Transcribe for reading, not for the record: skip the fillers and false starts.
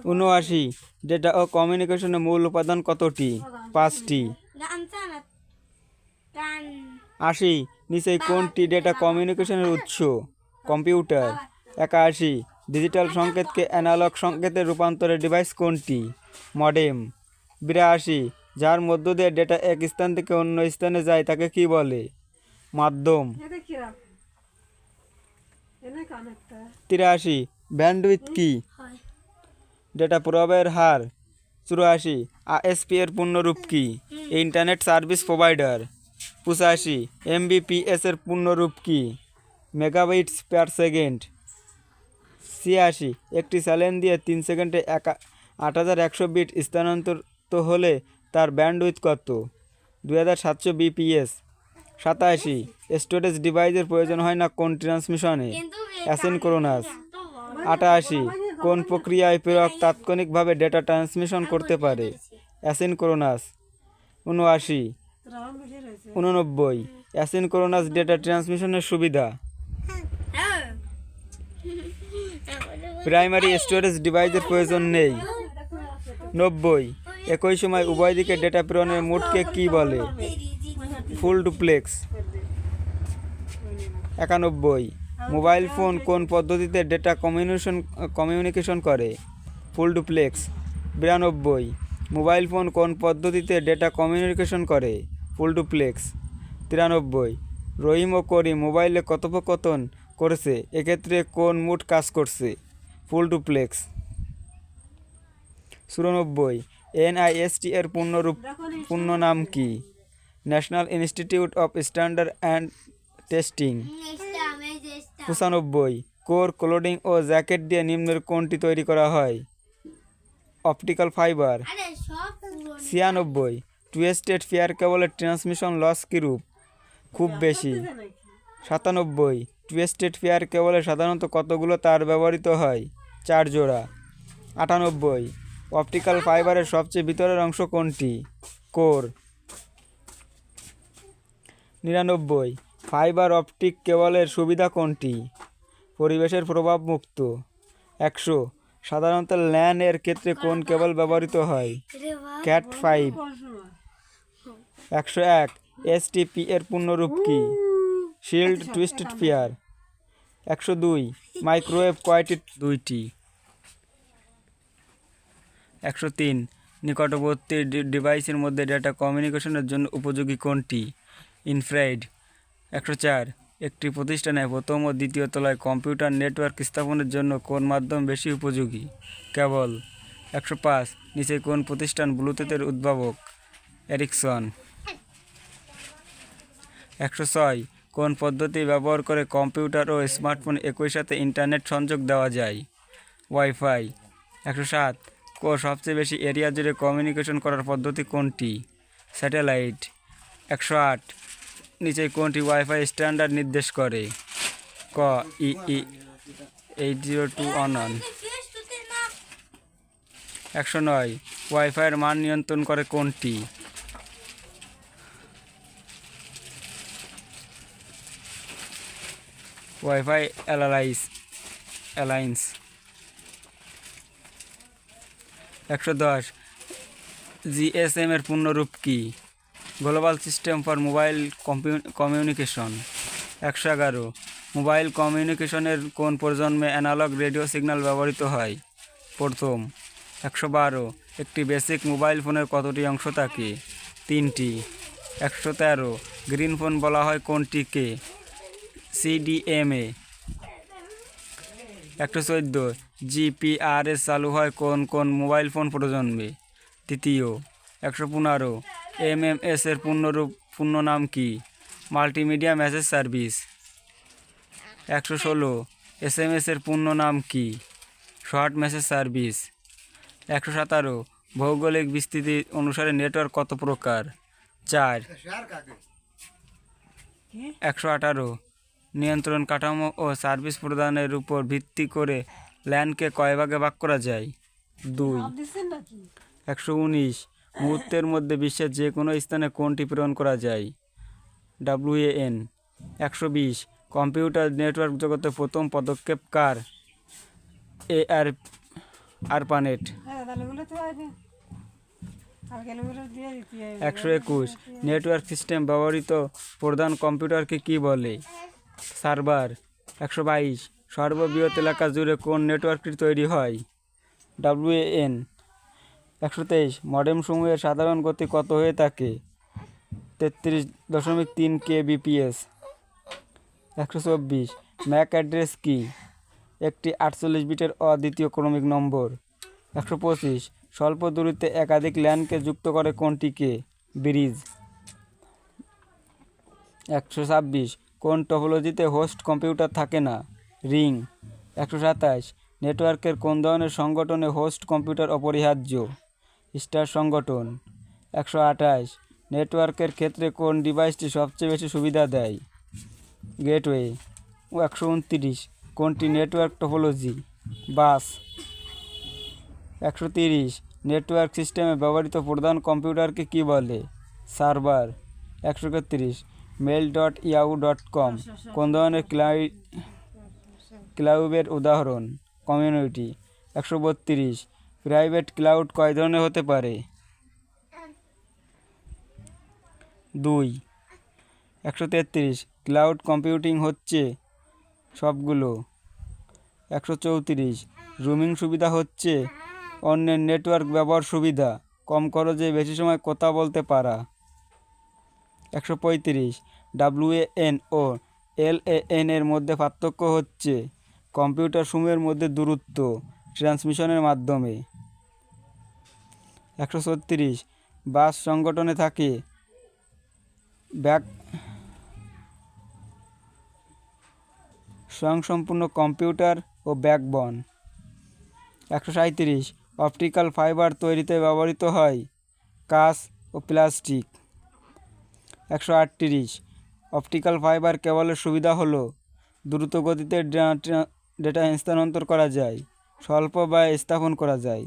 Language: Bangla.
৭৯ ডেটা ও কমিউনিকেশনের মূল উপাদান কতটি? 5টি। ৮০ নিচে কোনটি ডেটা কমিউনিকেশনের উৎস? কম্পিউটার। ৮১ ডিজিটাল সংকেতকে অ্যানালগ সংকেতে রূপান্তরের ডিভাইস কোনটি? মডেম। ৮২ যার মধ্য দিয়ে ডেটা এক স্থান থেকে অন্য স্থানে যায় তাকে কি বলে? মাধ্যম। ৮৩ ব্যান্ডউইথ কি? ডেটা প্রবাহের হার। ৮৪ আইএসপি এর পূর্ণরূপ কি? Internet service provider. ৮৫ এমবিপিএস এর পূর্ণরূপ কি? Megabytes per second. ৮৬ একটি চ্যানেল দিয়ে 3 সেকেন্ডে ৮১০০ বিট স্থানান্তরিত হলে তার ব্যান্ডউইথ কত? 2700 বিপিএস। ৮৭ স্টোরেজ ডিভাইসের প্রয়োজন হয় না কোন ট্রান্সমিশনে? অ্যাসিনক্রোনাস। ৮৮ কোন প্রক্রিয়ায় প্রেরক তাৎক্ষণিকভাবে ডেটা ট্রান্সমিশন করতে পারে? অ্যাসিনক্রোনাস। ৭৯ ৮৯ অ্যাসিনক্রোনাস ডেটা ট্রান্সমিশনের সুবিধা। প্রাইমারি স্টোরেজ ডিভাইসের প্রয়োজন নেই। ৯০ একই সময় উভয় দিকে ডেটা প্রেরণের মোডকে কি বলে? Full duplex. ৯১ মোবাইল ফোন কোন পদ্ধতিতে ডেটা কমিউনিকেশন করে? Full duplex. ৯২ মোবাইল ফোন কোন পদ্ধতিতে ডেটা কমিউনিকেশন করে? Full duplex. ৯৩ রহিম ও করিম মোবাইলে কথোপকথন করেছে, এক্ষেত্রে কোন মোড কাজ করছে? Full duplex. ৯৪ এনআইএসটি এর পূর্ণ নাম কি? National institute of standard and testing. ৯৫ core cladding ও জ্যাকেট দিয়ে নিম্নের কোনটি তৈরি করা হয়? Optical fibre. ৯৬ টুয়েস্টেড পেয়ার কেবলের ট্রান্সমিশন লস কিরূপ? খুব বেশি। ৯৭ টুয়েস্টেড পেয়ার কেবলে সাধারণত কতগুলো তার ব্যবহৃত হয়? 4 জোড়া। ৯৮ অপটিক্যাল ফাইবারের সবচেয়ে ভিতরের অংশ কোনটি? কোর। ৯৯ ফাইবার অপটিক কেবলের সুবিধা কোনটি? পরিবেশের প্রভাব মুক্ত। ১০০ সাধারণত ল্যান এর ক্ষেত্রে কোন কেবল ব্যবহৃত হয়? ক্যাট 5। ১০১ এসটিপি এর পূর্ণরূপ কি? Shield twisted pair. ১০২ মাইক্রোওয়েভ কয়টি? 2টি। ১০৩ নিকটবর্তী ডিভাইসের মধ্যে ডেটা কমিউনিকেশনের জন্য উপযোগী কোনটি? ইনফ্রারেড। ১০৪ একটি প্রতিষ্ঠানে প্রথম ও দ্বিতীয় তলায় কম্পিউটার নেটওয়ার্ক স্থাপনের জন্য কোন মাধ্যম বেশি উপযোগী? কেবল। ১০৫ নিচে কোন প্রতিষ্ঠান ব্লুটুথের উদ্ভাবক? এরিকসন। ১০৬ কোন পদ্ধতি ব্যবহার করে কম্পিউটার ও স্মার্টফোন একই সাথে ইন্টারনেট সংযোগ দেওয়া যায়? ওয়াইফাই। ১০৭ সবচেয়ে বেশি এরিয়া জুড়ে কমিউনিকেশন করার পদ্ধতি কোনটি? স্যাটেলাইট। ১০৮ নিচে কোনটি ওয়াইফাই স্ট্যান্ডার্ড নির্দেশ করে? ক ই 802.11। ১০৯ ওয়াইফাইয়ের মান নিয়ন্ত্রণ করে কোনটি? Wifi alliance. ১১০ জিএসএম এর পূর্ণরূপ কি? Global system for mobile communication. ১১১ mobile কমিউনিকেশনের কোন প্রজন্মে অ্যানালগ রেডিও সিগন্যাল ব্যবহৃত হয়? প্রথম। ১১২ একটি বেসিক মোবাইল ফোনের কতটি অংশ থাকে? 3টি। ১১৩ গ্রিন ফোন বলা হয় কোনটিকে? সিডিএমএ। ১১৪ জিপিআরএস চালু হয় কোন কোন মোবাইল ফোন প্রজন্মে? তৃতীয়। ১১৫ এমএমএস এর পূর্ণ নাম কি? Multimedia message service. ১১৬ এসএমএস এর পূর্ণ নাম কি? Short message service. ১১৭ ভৌগোলিক বিস্তৃতি অনুসারে নেটওয়ার্ক কত প্রকার? 4। ১১৮ নিয়ন্ত্রণ কাঠামো ও সার্ভিস প্রদানের উপর ভিত্তি করে ল্যানকে কয় ভাগে ভাগ করা যায়? 2। ১১৯ মুহূর্তের মধ্যে বিশ্বের যে কোনো স্থানে কোনটি প্রেরণ করা যায়? WAN। ১২০ কম্পিউটার নেটওয়ার্ক জগতে প্রথম পদক্ষেপ কার? আরপানেট। 121 নেটওয়ার্ক সিস্টেম ব্যবহৃত প্রধান কম্পিউটারকে কি বলে? সার্ভার। 122 সর্ববৃহৎ এলাকা জুড়ে কোন নেটওয়ার্কটি তৈরি হয়? WAN। 123 মডেম সমূহের সাধারণ গতি কত হয়ে থাকে? 33.3 kbps। 124 ম্যাক অ্যাড্রেস কি? একটি 48 বিটের অদ্বিতীয় ক্রমিক নম্বর। 125 স্বল্প দূরত্বে একাধিক ল্যানকে যুক্ত করে কোনটিকে? ব্রিজ। 126 কোন টপোলজিতে হোস্ট কম্পিউটার থাকে না? রিং। 127 নেটওয়ার্কের কোন ধরনের সংগঠনে হোস্ট কম্পিউটার অপরিহার্য? স্টার সংগঠন। 128 নেটওয়ার্কের ক্ষেত্রে কোন ডিভাইসটি সবচেয়ে বেশি সুবিধা দেয়? গেটওয়ে। 129 কোনটি নেটওয়ার্ক টপোলজি? বাস। 130 নেটওয়ার্ক সিস্টেমে ব্যবহৃত প্রধান কম্পিউটারকে কি বলে? সার্ভার। 131 mail.yahoo.com কোন ধরনের ক্লাউডের উদাহরণ? কমিউনিটি। 132 প্রাইভেট ক্লাউড কয় ধরনের হতে পারে? 2। 133 ক্লাউড কম্পিউটিং হচ্ছে সবগুলো। 134 রুমিং সুবিধা হচ্ছে অন্যের নেটওয়ার্ক ব্যবহার সুবিধা, কম খরচে বেশি সময় কথা বলতে পারা। 135 WAN ও LAN এর মধ্যে পার্থক্য হচ্ছে কম্পিউটার সমূহের মধ্যে দূরত্ব ট্রান্সমিশনের মাধ্যমে। 136 বাস সংগঠনে থাকে স্বয়ংসম্পূর্ণ কম্পিউটার ও ব্যাকবন। 137 অপটিক্যাল ফাইবার তৈরিতে ব্যবহৃত হয় কাঁচ ও প্লাস্টিক। 138 অপটিক্যাল ফাইবার কেবলের সুবিধা হলো দ্রুত গতিতে ডেটা স্থানান্তর করা যায়, স্বল্প ব্যয়ে স্থাপন করা যায়।